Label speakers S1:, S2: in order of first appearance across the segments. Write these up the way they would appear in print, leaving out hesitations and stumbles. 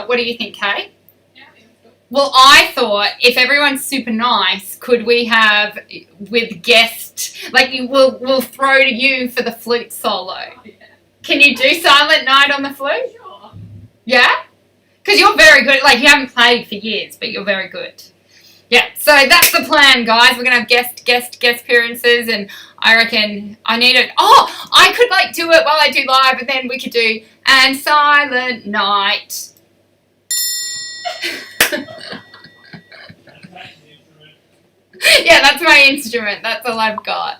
S1: What do you think, Kay? Well, I thought if everyone's super nice, could we have with guest, like we'll throw to you for the flute solo. Can you do Silent Night on the flute?
S2: Sure.
S1: Yeah? Because you're very good. Like, you haven't played for years, but you're very good. Yeah, so that's the plan, guys. We're going to have guest appearances, and I reckon I need it. Oh, I could, like, do it while I do live, and then we could do, and Silent Night. Yeah, that's my instrument. That's all I've got.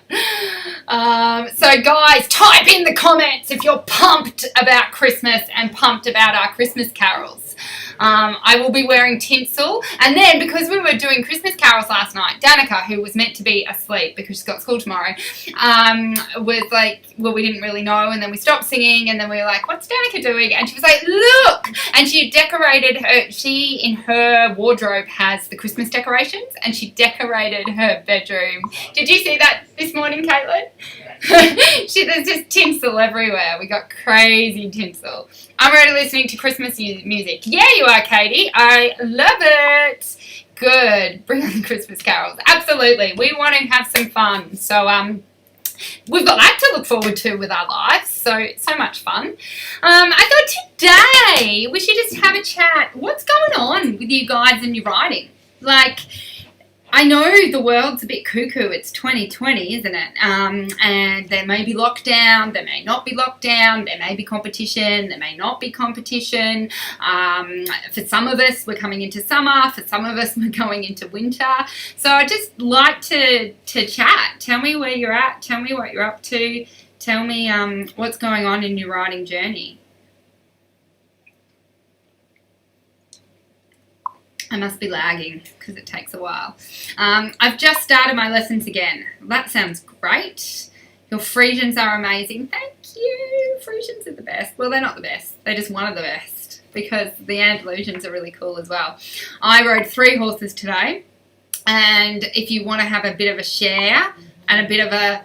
S1: So, guys, type in the comments if you're pumped about Christmas and pumped about our Christmas carols. I will be wearing tinsel. And then, because we were doing Christmas carols last night, Danica, who was meant to be asleep because she's got school tomorrow, was like, well, we didn't really know. And then we stopped singing, and then we were like, what's Danica doing? And she was like, look! And she decorated in her wardrobe has the Christmas decorations, and she decorated her bedroom. Did you see that this morning, Caitlin? There's just tinsel everywhere. We got crazy tinsel. I'm already listening to Christmas music. Yeah, you are, Katie. I love it. Good. Bring on the Christmas carols. Absolutely. We want to have some fun. So, we've got that to look forward to with our lives. So much fun. I thought today we should just have a chat. What's going on with you guys and your writing? Like, I know the world's a bit cuckoo. It's 2020, isn't it? And there may be lockdown. There may not be lockdown. There may be competition. There may not be competition. For some of us, we're coming into summer. For some of us, we're going into winter. So I'd just like to chat. Tell me where you're at. Tell me what you're up to. Tell me what's going on in your writing journey. I must be lagging because it takes a while. I've just started my lessons again. That sounds great. Your Frisians are amazing. Thank you. Frisians are the best. Well, they're not the best. They're just one of the best because the Andalusians are really cool as well. I rode 3 horses today, and if you want to have a bit of a share and a bit of a...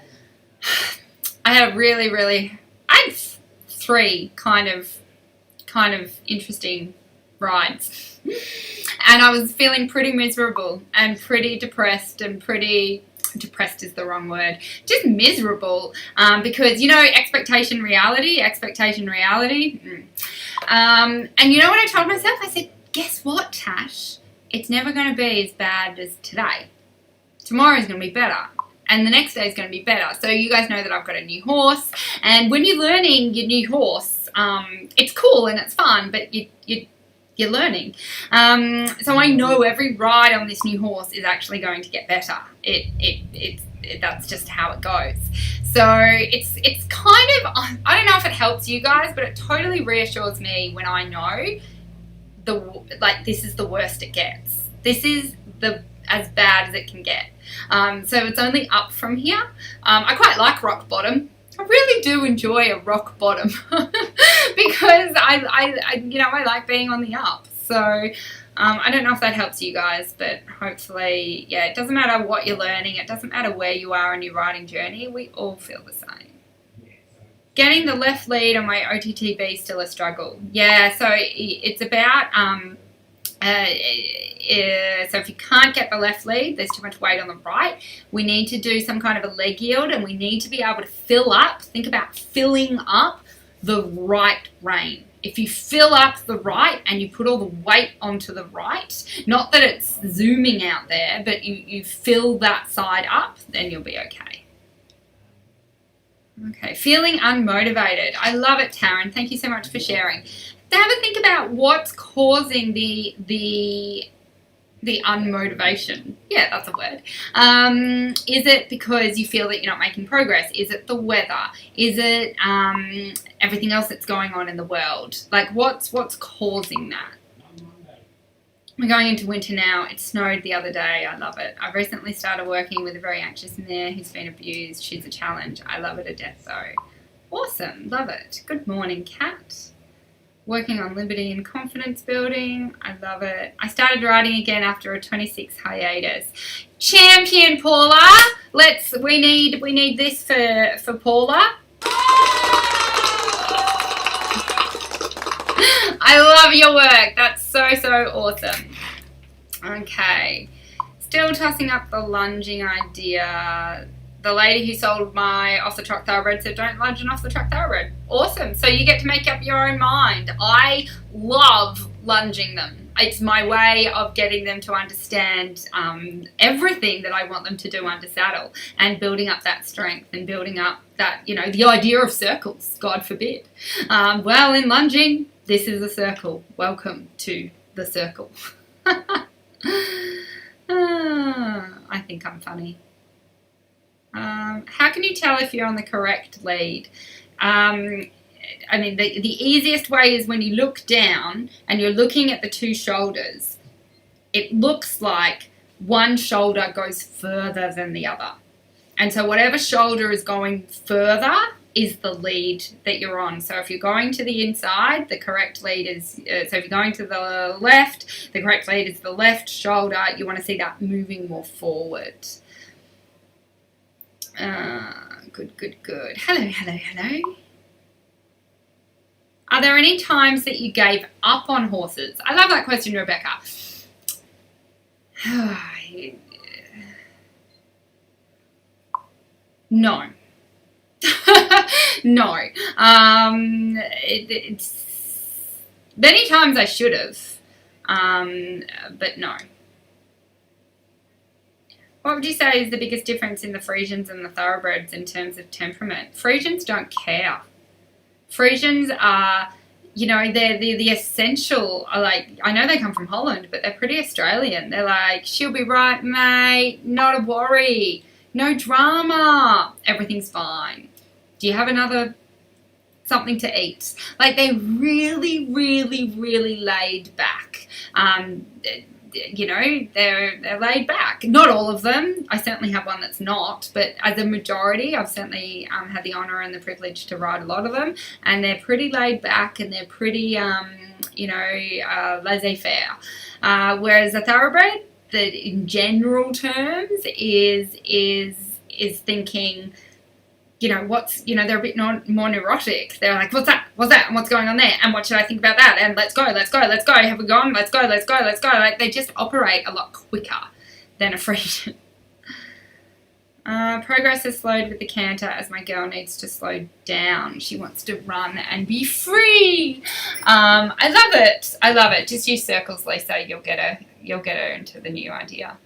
S1: I had I had 3 kind of interesting rides. And I was feeling pretty miserable and pretty depressed and depressed is the wrong word, just miserable, because, you know, expectation, reality. And you know what I told myself? I said, guess what, Tash? It's never going to be as bad as today. Tomorrow's going to be better. And the next day is going to be better. So you guys know that I've got a new horse. And when you're learning your new horse, it's cool and it's fun, but you're learning. So I know every ride on this new horse is actually going to get better. That's just how it goes. So it's kind of, I don't know if it helps you guys, but it totally reassures me when I know this is the worst it gets. This is as bad as it can get. So it's only up from here. I quite like rock bottom. I really do enjoy a rock bottom because I like being on the up. So I don't know if that helps you guys, but hopefully, yeah, it doesn't matter what you're learning. It doesn't matter where you are in your writing journey. We all feel the same. Getting the left lead on my OTTB is still a struggle. Yeah, so it's about... so if you can't get the left lead, there's too much weight on the right. We need to do some kind of a leg yield, and we need to be able to fill up. Think about filling up the right rein. If you fill up the right and you put all the weight onto the right, not that it's zooming out there, but you fill that side up, then you'll be okay. Okay, feeling unmotivated. I love it, Taryn. Thank you so much for sharing. Have a think about what's causing the unmotivation. Yeah, that's a word. Is it because you feel that you're not making progress? Is it the weather? Is it everything else that's going on in the world? Like, what's causing that? We're going into winter now. It snowed the other day. I love it. I've recently started working with a very anxious mare who's been abused. She's a challenge. I love it to death, though. Awesome. Love it. Good morning, Kat. Working on liberty and confidence building. I love it. I started writing again after a 26 hiatus. Champion, Paula. We need this for Paula. I love your work. That's so awesome. Okay. Still tossing up the lunging idea. The lady who sold my off-the-truck thoroughbred said don't lunge an off-the-truck thoroughbred. Awesome. So you get to make up your own mind. I love lunging them. It's my way of getting them to understand everything that I want them to do under saddle, and building up that strength and building up that, you know, the idea of circles, God forbid. Well, in lunging, this is a circle. Welcome to the circle. I think I'm funny. How can you tell if you're on the correct lead? I mean, the easiest way is when you look down and you're looking at the two shoulders. It looks like one shoulder goes further than the other. And so whatever shoulder is going further is the lead that you're on. So if you're going to the inside, the correct lead is, so if you're going to the left, the correct lead is the left shoulder. You want to see that moving more forward. Good. Hello. Are there any times that you gave up on horses? I love that question, Rebecca. No. No. It's many times I should have, but no. What would you say is the biggest difference in the Friesians and the thoroughbreds in terms of temperament? Friesians don't care. Friesians are, you know, they're the essential, like, I know they come from Holland, but they're pretty Australian. They're like, she'll be right, mate, not a worry, no drama, everything's fine. Do you have something to eat? Like, they're really laid back. You know, they're laid back. Not all of them. I certainly have one that's not, but as a majority, I've certainly had the honour and the privilege to ride a lot of them, and they're pretty laid back and they're pretty, you know, laissez-faire. Whereas a thoroughbred, that in general terms is thinking, you know, they're a bit more neurotic. They're like, what's that? And what's going on there? And what should I think about that? And let's go. Have we gone? Let's go. Like, they just operate a lot quicker than a Friesian. Progress has slowed with the canter as my girl needs to slow down. She wants to run and be free. I love it. Just use circles, Lisa. You'll get her into the new idea.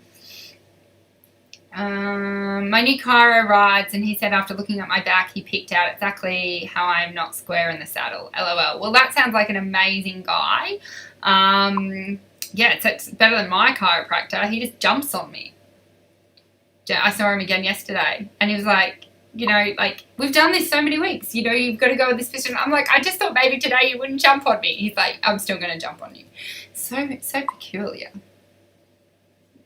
S1: My new Cairo rides, and he said after looking at my back he picked out exactly how I'm not square in the saddle. LOL. Well, that sounds like an amazing guy. Yeah, it's better than my chiropractor. He just jumps on me. I saw him again yesterday, and he was like, you know, like, we've done this so many weeks, you know, you've got to go with this position. I'm like, I just thought maybe today you wouldn't jump on me. He's like, I'm still going to jump on you. So peculiar.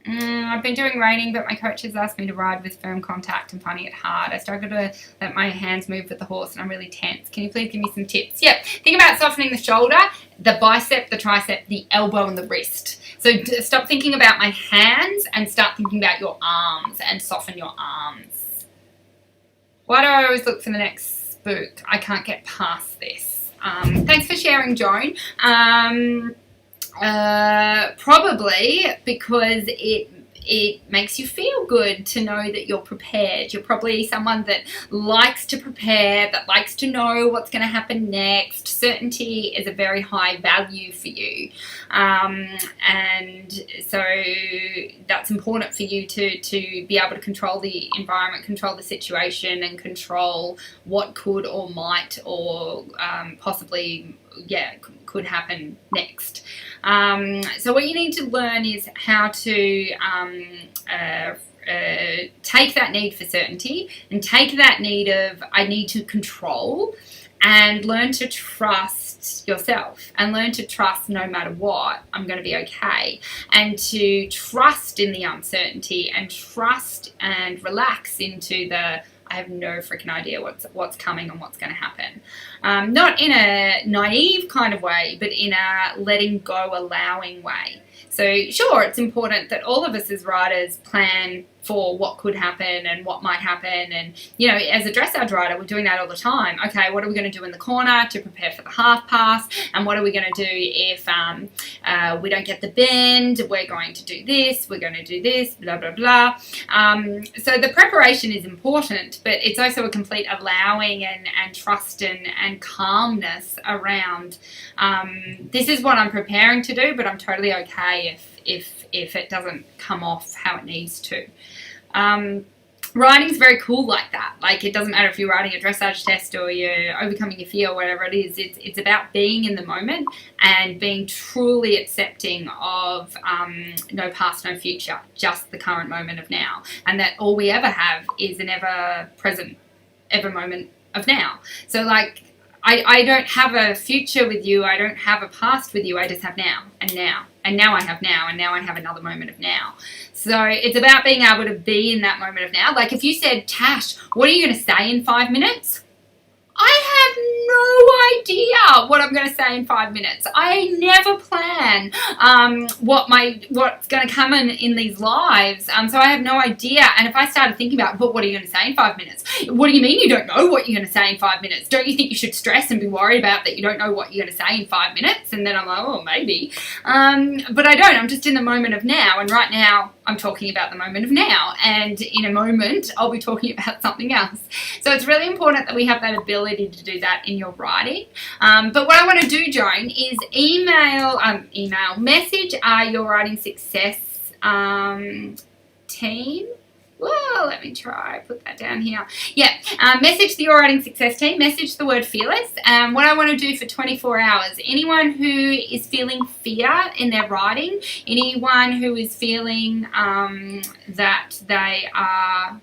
S1: I've been doing reining, but my coach has asked me to ride with firm contact and finding it hard. I struggle to let my hands move with the horse, and I'm really tense. Can you please give me some tips? Yep. Think about softening the shoulder, the bicep, the tricep, the elbow, and the wrist. So stop thinking about my hands and start thinking about your arms, and soften your arms. Why do I always look for the next spook? I can't get past this. Thanks for sharing, Joan. Probably because it makes you feel good to know that you're prepared. You're probably someone that likes to prepare, that likes to know what's going to happen next. Certainty is a very high value for you. And so that's important for you to be able to control the environment, control the situation, and control what could or might or possibly, could happen next. So what you need to learn is how to take that need for certainty and take that need of I need to control, and learn to trust yourself and learn to trust no matter what, I'm going to be okay, and to trust in the uncertainty and trust and relax into the I have no freaking idea what's coming and what's going to happen. not in a naive kind of way, but in a letting go, allowing way. So sure, it's important that all of us as riders plan for what could happen and what might happen. And, you know, as a dressage rider, we're doing that all the time. Okay, what are we going to do in the corner to prepare for the half pass? And what are we going to do if we don't get the bend? We're going to do this, we're going to do this, blah, blah, blah. So the preparation is important, but it's also a complete allowing and trust and calmness around this is what I'm preparing to do, but I'm totally okay if it doesn't come off how it needs to. Riding's very cool like that. Like, it doesn't matter if you're riding a dressage test or you're overcoming your fear or whatever it is. It's about being in the moment and being truly accepting of no past, no future, just the current moment of now. And that all we ever have is an ever present, ever moment of now. So, like, I don't have a future with you. I don't have a past with you. I just have now and now. And now I have now, and now I have another moment of now. So it's about being able to be in that moment of now. Like, if you said, Tash, what are you going to say in 5 minutes? I have no idea what I'm going to say in 5 minutes. I never plan what's going to come in these lives. So I have no idea. And if I started thinking about, but what are you going to say in 5 minutes? What do you mean you don't know what you're going to say in 5 minutes? Don't you think you should stress and be worried about that you don't know what you're going to say in 5 minutes? And then I'm like, oh, maybe. But I don't. I'm just in the moment of now. And right now, I'm talking about the moment of now. And in a moment, I'll be talking about something else. So it's really important that we have that ability to do that in your writing. But what I want to do, Joan, is message your writing success team. Well, let me try, put that down here. Yeah, message the Your Writing Success team, message the word fearless. What I want to do for 24 hours, anyone who is feeling fear in their writing, anyone who is feeling that they are...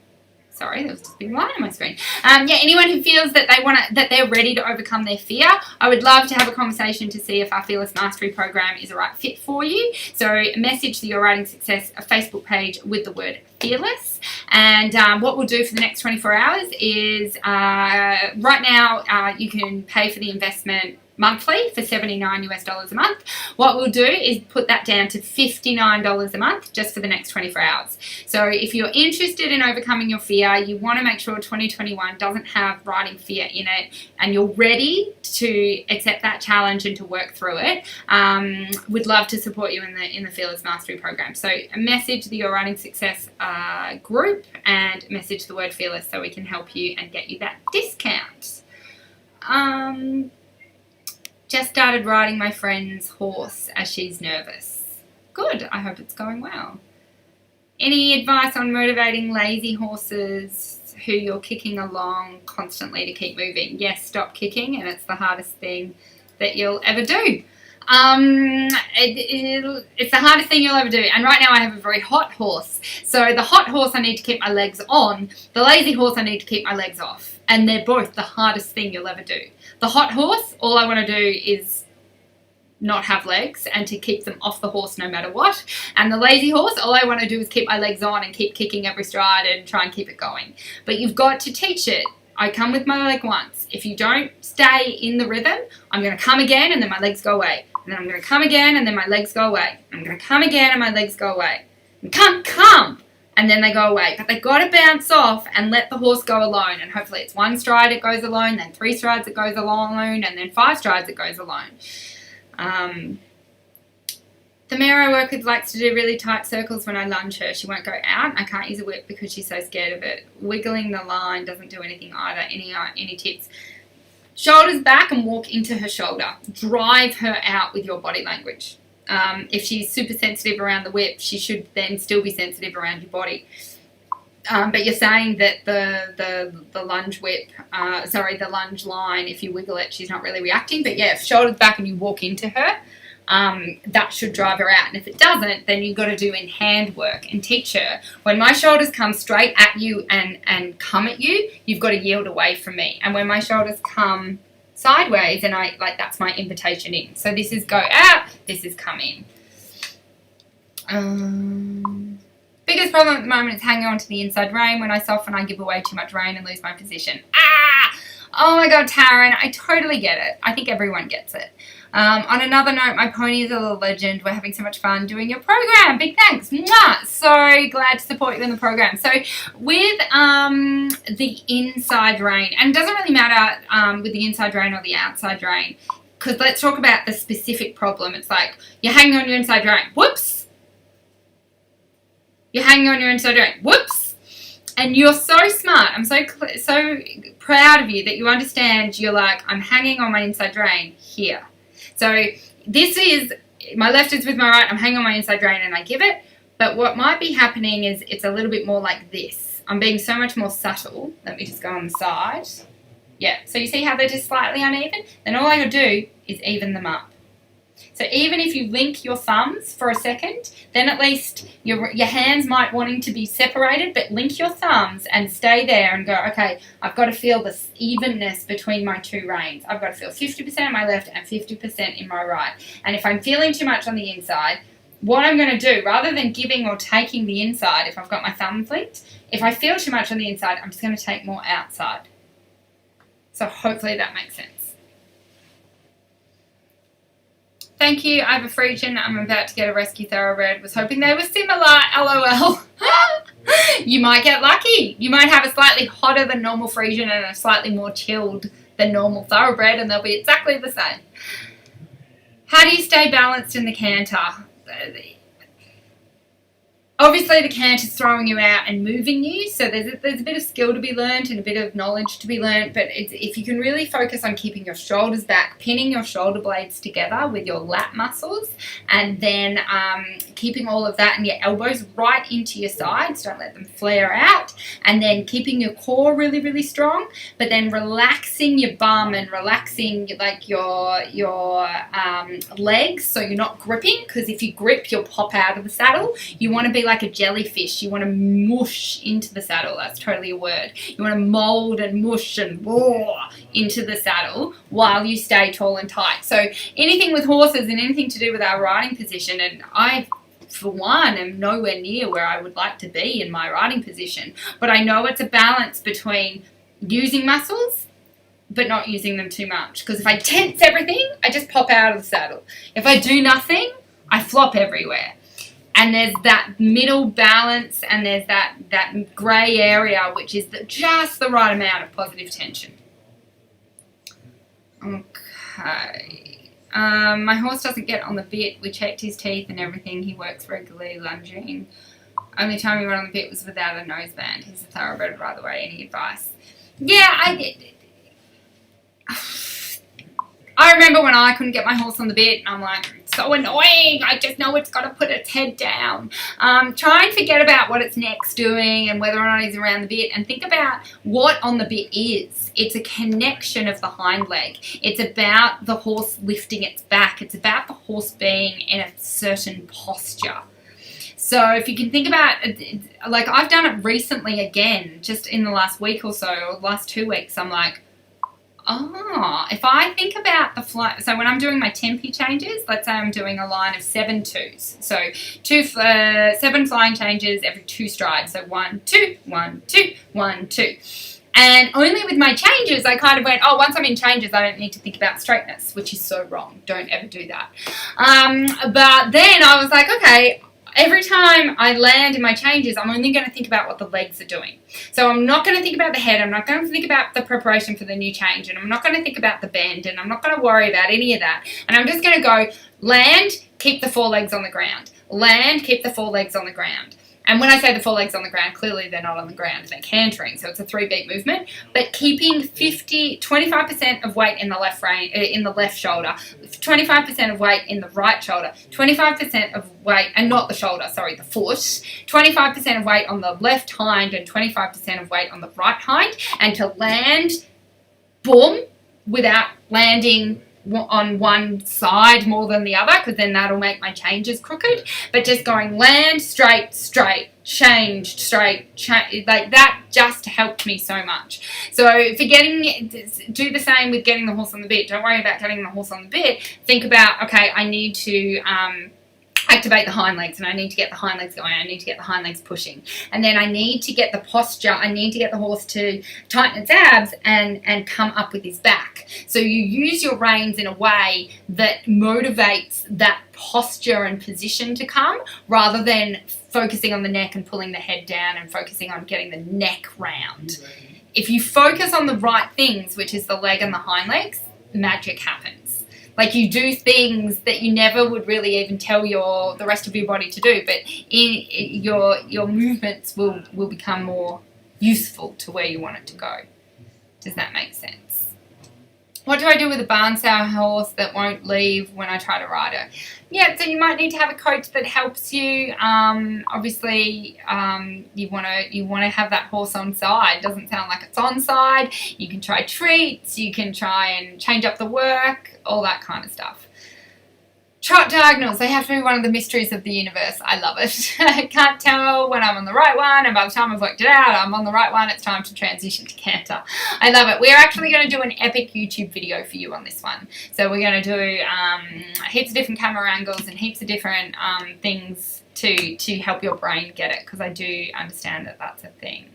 S1: Sorry, there was just a big line on my screen. Anyone who feels that that they're ready to overcome their fear, I would love to have a conversation to see if our Fearless Mastery program is a right fit for you. So message the Your Writing Success Facebook page with the word fearless. And what we'll do for the next 24 hours is right now you can pay for the investment monthly for $79 a month. What we'll do is put that down to $59 a month just for the next 24 hours. So if you're interested in overcoming your fear, you want to make sure 2021 doesn't have writing fear in it, and you're ready to accept that challenge and to work through it, we'd love to support you in the Fearless Mastery program. So message the Your Writing Success group and message the word fearless so we can help you and get you that discount. Just started riding my friend's horse as she's nervous. Good, I hope it's going well. Any advice on motivating lazy horses who you're kicking along constantly to keep moving? Yes, stop kicking, and it's the hardest thing that you'll ever do. It's the hardest thing you'll ever do. And right now I have a very hot horse. So the hot horse I need to keep my legs on. The lazy horse I need to keep my legs off. And they're both the hardest thing you'll ever do. The hot horse, all I want to do is not have legs and to keep them off the horse no matter what. And the lazy horse, all I want to do is keep my legs on and keep kicking every stride and try and keep it going. But you've got to teach it. I come with my leg once. If you don't stay in the rhythm, I'm going to come again and then my legs go away. And then I'm going to come again and then my legs go away. I'm going to come again and my legs go away. And come! And then they go away. But they've got to bounce off and let the horse go alone. And hopefully it's 1 stride it goes alone, then 3 strides it goes alone, and then 5 strides it goes alone. The mare I work with likes to do really tight circles when I lunge her. She won't go out. I can't use a whip because she's so scared of it. Wiggling the line doesn't do anything either. Any tips? Shoulders back and walk into her shoulder. Drive her out with your body language. If she's super sensitive around the whip, she should then still be sensitive around your body. But you're saying that the lunge whip, the lunge line, if you wiggle it, she's not really reacting. But yeah, if shoulders back and you walk into her, that should drive her out. And if it doesn't, then you've got to do in hand work and teach her. When my shoulders come straight at you and come at you, you've got to yield away from me. And when my shoulders come sideways, and that's my invitation in. So this is go out, this is come in. Biggest problem at the moment is hanging on to the inside rein. When I soften, I give away too much rein and lose my position. Oh my God, Taryn, I totally get it. I think everyone gets it. On another note, my ponies are a legend. We're having so much fun doing your program. Big thanks. Mwah! So glad to support you in the program. So with the inside rein, and it doesn't really matter with the inside rein or the outside rein, because let's talk about the specific problem. It's like you're hanging on your inside rein. Whoops. You're hanging on your inside rein. Whoops. And you're so smart. I'm so proud of you that you understand. You're like, I'm hanging on my inside rein here. So this is, my left is with my right. I'm hanging on my inside rein and I give it. But what might be happening is it's a little bit more like this. I'm being so much more subtle. Let me just go on the side. Yeah, so you see how they're just slightly uneven? Then all I gotta do is even them up. So even if you link your thumbs for a second, then at least your hands might wanting to be separated, but link your thumbs and stay there and go, okay, I've got to feel this evenness between my two reins. I've got to feel 50% in my left and 50% in my right. And if I'm feeling too much on the inside, what I'm going to do, rather than giving or taking the inside, if I've got my thumbs linked, if I feel too much on the inside, I'm just going to take more outside. So hopefully that makes sense. Thank you. I have a Friesian. I'm about to get a rescue thoroughbred. Was hoping they were similar. LOL. You might get lucky. You might have a slightly hotter than normal Friesian and a slightly more chilled than normal thoroughbred, and they'll be exactly the same. How do you stay balanced in the canter? Obviously, the canter is throwing you out and moving you, so there's a bit of skill to be learned and a bit of knowledge to be learned, but if you can really focus on keeping your shoulders back, pinning your shoulder blades together with your lat muscles, and then keeping all of that and your elbows right into your sides, don't let them flare out, and then keeping your core really, really strong, but then relaxing your bum and relaxing like your legs so you're not gripping, because if you grip, you'll pop out of the saddle. You want to be like a jellyfish. You want to mush into the saddle. That's totally a word. You want to mold and mush and roar into the saddle while you stay tall and tight. So anything with horses and anything to do with our riding position, and I, for one, am nowhere near where I would like to be in my riding position, but I know it's a balance between using muscles but not using them too much, because if I tense everything, I just pop out of the saddle. If I do nothing, I flop everywhere. And there's that middle balance, and there's that grey area, which is just the right amount of positive tension. Okay. My horse doesn't get on the bit. We checked his teeth and everything. He works regularly, lunging. Only time he went on the bit was without a noseband. He's a thoroughbred, by the way. Any advice? Yeah, I remember when I couldn't get my horse on the bit, and I'm like, it's so annoying. I just know it's got to put its head down. Try and forget about what its neck's doing and whether or not he's around the bit, and think about what on the bit is. It's a connection of the hind leg. It's about the horse lifting its back. It's about the horse being in a certain posture. So if you can think about it, like I've done it recently again, just in the last week or so, or last 2 weeks, I'm like, if I think about the fly, so when I'm doing my tempi changes, let's say I'm doing a line of 7 twos. So 7 flying changes every 2 strides. So 1, 2, 1, 2, 1, 2. And only with my changes, I kind of went, once I'm in changes, I don't need to think about straightness, which is so wrong. Don't ever do that. But then I was like, okay, every time I land in my changes, I'm only going to think about what the legs are doing. So I'm not going to think about the head. I'm not going to think about the preparation for the new change. And I'm not going to think about the bend. And I'm not going to worry about any of that. And I'm just going to go land, keep the 4 legs on the ground. Land, keep the 4 legs on the ground. And when I say the 4 legs on the ground, clearly they're not on the ground, they're cantering, so it's a 3-beat movement. But keeping 25% of weight in the left shoulder, 25% of weight in the right shoulder, 25% of weight, and not the shoulder, sorry, the foot, 25% of weight on the left hind and 25% of weight on the right hind, and to land, boom, without landing on one side more than the other, because then that'll make my changes crooked, but just going land, straight, changed, straight, like that just helped me so much. So do the same with getting the horse on the bit. Don't worry about getting the horse on the bit. Think about, okay, I need to activate the hind legs, and I need to get the hind legs going. I need to get the hind legs pushing, and then I need to get the posture. I need to get the horse to tighten its abs and come up with his back. So you use your reins in a way that motivates that posture and position to come, rather than focusing on the neck and pulling the head down and focusing on getting the neck round. If you focus on the right things, which is the leg and the hind legs, magic happens. Like, you do things that you never would really even tell the rest of your body to do, but your movements will become more useful to where you want it to go. Does that make sense? What do I do with a barn sour horse that won't leave when I try to ride her? Yeah, so you might need to have a coach that helps you. Obviously, you want to have that horse on side. Doesn't sound like it's on side. You can try treats. You can try and change up the work, all that kind of stuff. Trot diagonals, they have to be one of the mysteries of the universe. I love it. I can't tell when I'm on the right one, and by the time I've worked it out, I'm on the right one. It's time to transition to canter. I love it. We're actually going to do an epic YouTube video for you on this one. So we're going to do heaps of different camera angles and heaps of different things to help your brain get it, because I do understand that that's a thing.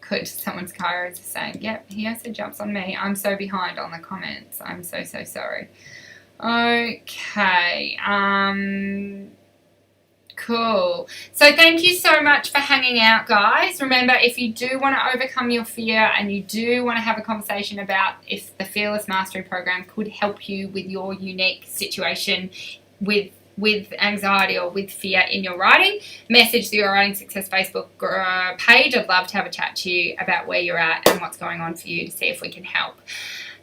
S1: Good. Someone's Kyra is saying, yep, he also jumps on me. I'm so behind on the comments. I'm so sorry. Okay. Cool. So thank you so much for hanging out, guys. Remember, if you do want to overcome your fear and you do want to have a conversation about if the Fearless Mastery Program could help you with your unique situation with anxiety or with fear in your riding, message the Your Riding Success Facebook page. I'd love to have a chat to you about where you're at and what's going on for you to see if we can help.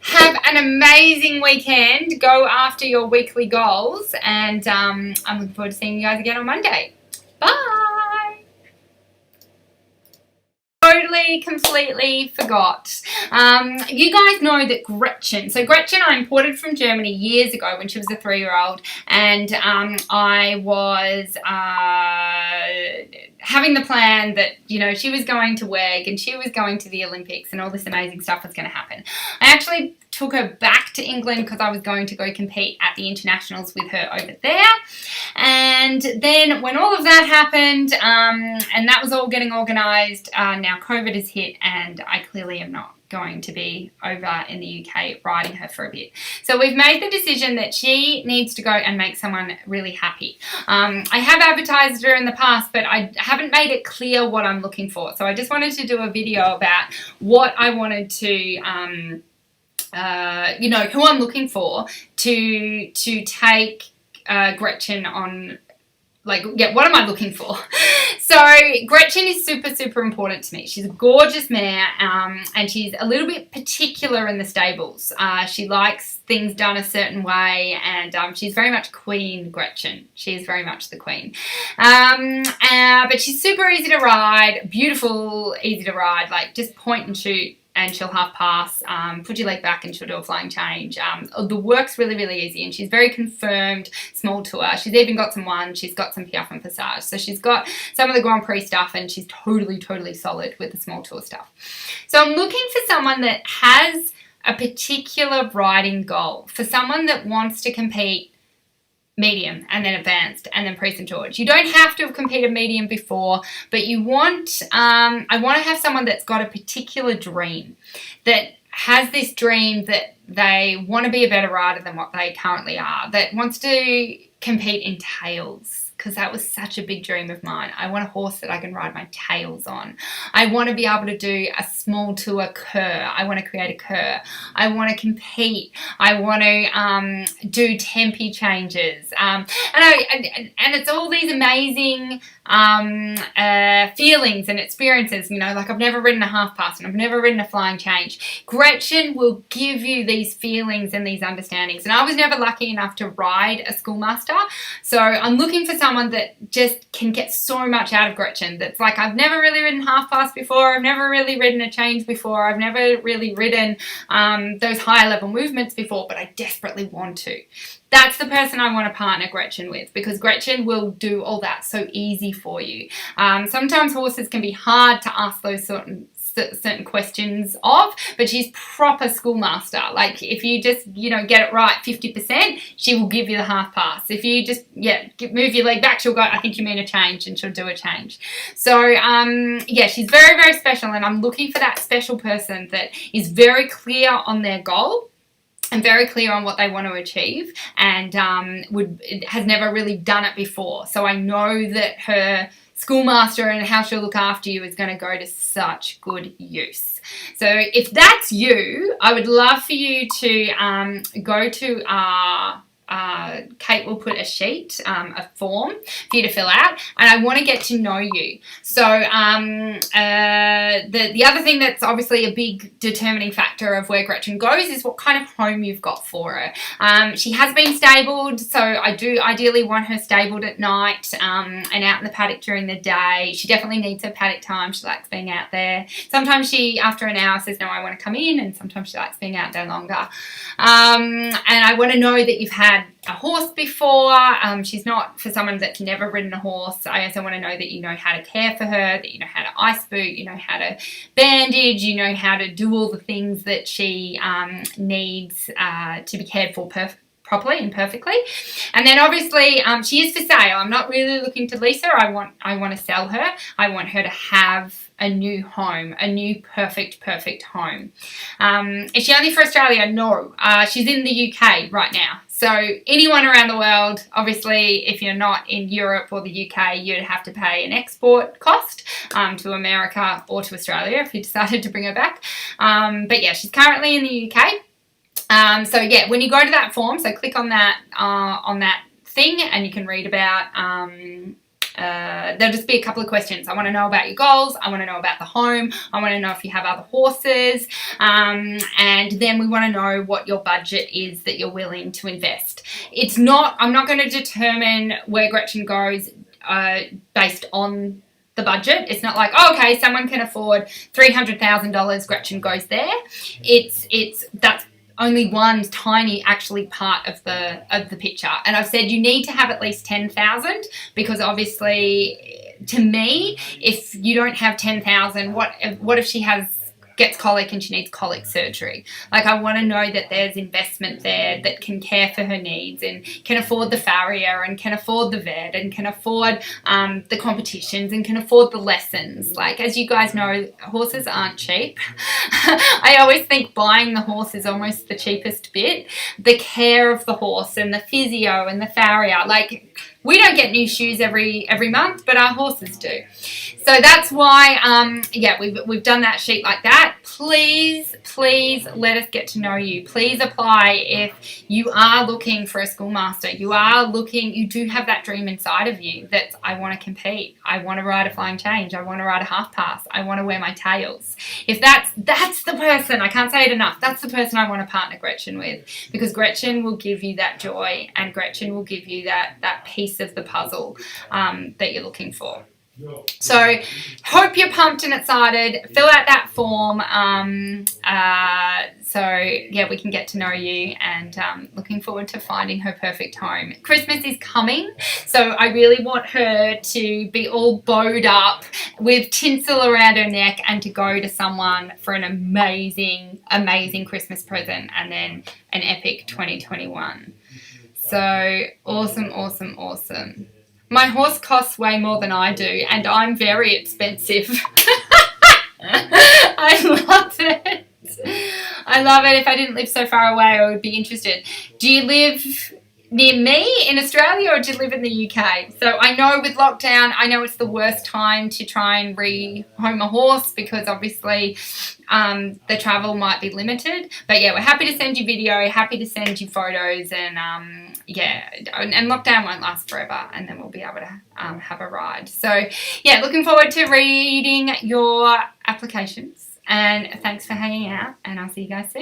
S1: Have an amazing weekend. Go after your weekly goals, and I'm looking forward to seeing you guys again on Monday. Bye. Totally, completely forgot. You guys know that Gretchen, so Gretchen I imported from Germany years ago when she was a 3-year-old, and I was having the plan that, you know, she was going to WEG and she was going to the Olympics and all this amazing stuff was going to happen. I actually took her back to England because I was going to go compete at the internationals with her over there. And then when all of that happened, and that was all getting organised, now COVID has hit and I clearly am not going to be over in the UK riding her for a bit. So we've made the decision that she needs to go and make someone really happy. I have advertised her in the past, but I haven't made it clear what I'm looking for. So I just wanted to do a video about what I wanted to you know, who I'm looking for to take Gretchen on. Like, yeah, what am I looking for? So Gretchen is super important to me. She's a gorgeous mare, and she's a little bit particular in the stables. She likes things done a certain way, and she's very much Queen Gretchen. She is very much the queen. But she's super easy to ride, beautiful, easy to ride, like just point and shoot. And she'll half pass, put your leg back and she'll do a flying change. The work's really easy, and she's very confirmed, small tour. She's even got some one, she's got some Piaffe and Passage. So she's got some of the Grand Prix stuff, and she's totally solid with the small tour stuff. So I'm looking for someone that has a particular riding goal, for someone that wants to compete medium and then advanced and then Prix St George. You don't have to have competed medium before, but you want, I want to have someone that's got a particular dream, that has this dream that they want to be a better rider than what they currently are, that wants to compete in tails, because that was such a big dream of mine. I want a horse that I can ride my tails on. I want to be able to do a small tour Cur. I want to create a Cur. I want to compete. I want to do tempi changes. And it's all these amazing feelings and experiences, you know, like I've never ridden a half pass and I've never ridden a flying change. Gretchen will give you these feelings and these understandings. And I was never lucky enough to ride a schoolmaster, so I'm looking for someone that just can get so much out of Gretchen. That's like, I've never really ridden half pass before, I've never really ridden a change before, I've never really ridden those higher level movements before, but I desperately want to. That's the person I want to partner Gretchen with, because Gretchen will do all that so easy for you. Sometimes horses can be hard to ask those certain questions of, but she's proper schoolmaster. Like if you just, get it right 50%, she will give you the half pass. If you just, move your leg back, she'll go, I think you mean a change, and she'll do a change. So, she's very, very special, and I'm looking for that special person that is very clear on their goal and very clear on what they want to achieve, and has never really done it before. So I know that her schoolmaster and how she'll look after you is going to go to such good use. So if that's you, I would love for you to go to Kate will put a sheet, a form for you to fill out, and I want to get to know you. So the other thing that's obviously a big determining factor of where Gretchen goes is what kind of home you've got for her. She has been stabled, so I do ideally want her stabled at night and out in the paddock during the day. She definitely needs her paddock time. She likes being out there. Sometimes she, after an hour, says, no, I want to come in, and sometimes she likes being out there longer. And I want to know that you've had a horse before. She's not for someone that's never ridden a horse. I also want to know that you know how to care for her, that you know how to ice boot, you know how to bandage, you know how to do all the things that she needs to be cared for properly and perfectly. And then obviously she is for sale. I'm not really looking to lease her. I want to sell her. I want her to have a new home, a new perfect home. Is she only for Australia? No. She's in the UK right now. So anyone around the world, obviously, if you're not in Europe or the UK, you'd have to pay an export cost to America or to Australia if you decided to bring her back. But yeah, she's currently in the UK. So yeah, when you go to that form, so click on that thing, and you can read about. There'll just be a couple of questions. I want to know about your goals. I want to know about the home. I want to know if you have other horses. And then we want to know what your budget is that you're willing to invest. I'm not going to determine where Gretchen goes based on the budget. It's not like, oh, okay, someone can afford $300,000, Gretchen goes there. That's only one tiny actually part of the picture. And I've said you need to have at least 10,000, because obviously to me, if you don't have 10,000, what if she gets colic and she needs colic surgery? Like, I want to know that there's investment there that can care for her needs and can afford the farrier and can afford the vet and can afford the competitions and can afford the lessons. Like, as you guys know, horses aren't cheap. I always think buying the horse is almost the cheapest bit. The care of the horse and the physio and the farrier. Like, we don't get new shoes every month, but our horses do. So that's why, we've done that sheet like that. Please let us get to know you. Please apply if you are looking for a schoolmaster. You do have that dream inside of you that I want to compete. I want to ride a flying change. I want to ride a half pass. I want to wear my tails. If that's the person, I can't say it enough, that's the person I want to partner Gretchen with, because Gretchen will give you that joy, and Gretchen will give you that piece of the puzzle that you're looking for. So hope you're pumped and excited. Fill out that form we can get to know you, and looking forward to finding her perfect home. Christmas is coming, so I really want her to be all bowed up with tinsel around her neck and to go to someone for an amazing Christmas present, and then an epic 2021. So awesome. My horse costs way more than I do, and I'm very expensive. I love it. If I didn't live so far away, I would be interested. Do you live near me in Australia, or do you live in the UK? So I know with lockdown, I know it's the worst time to try and rehome a horse, because obviously the travel might be limited. But yeah, we're happy to send you video, happy to send you photos, and and lockdown won't last forever, and then we'll be able to have a ride. So yeah, looking forward to reading your applications, and thanks for hanging out, and I'll see you guys soon.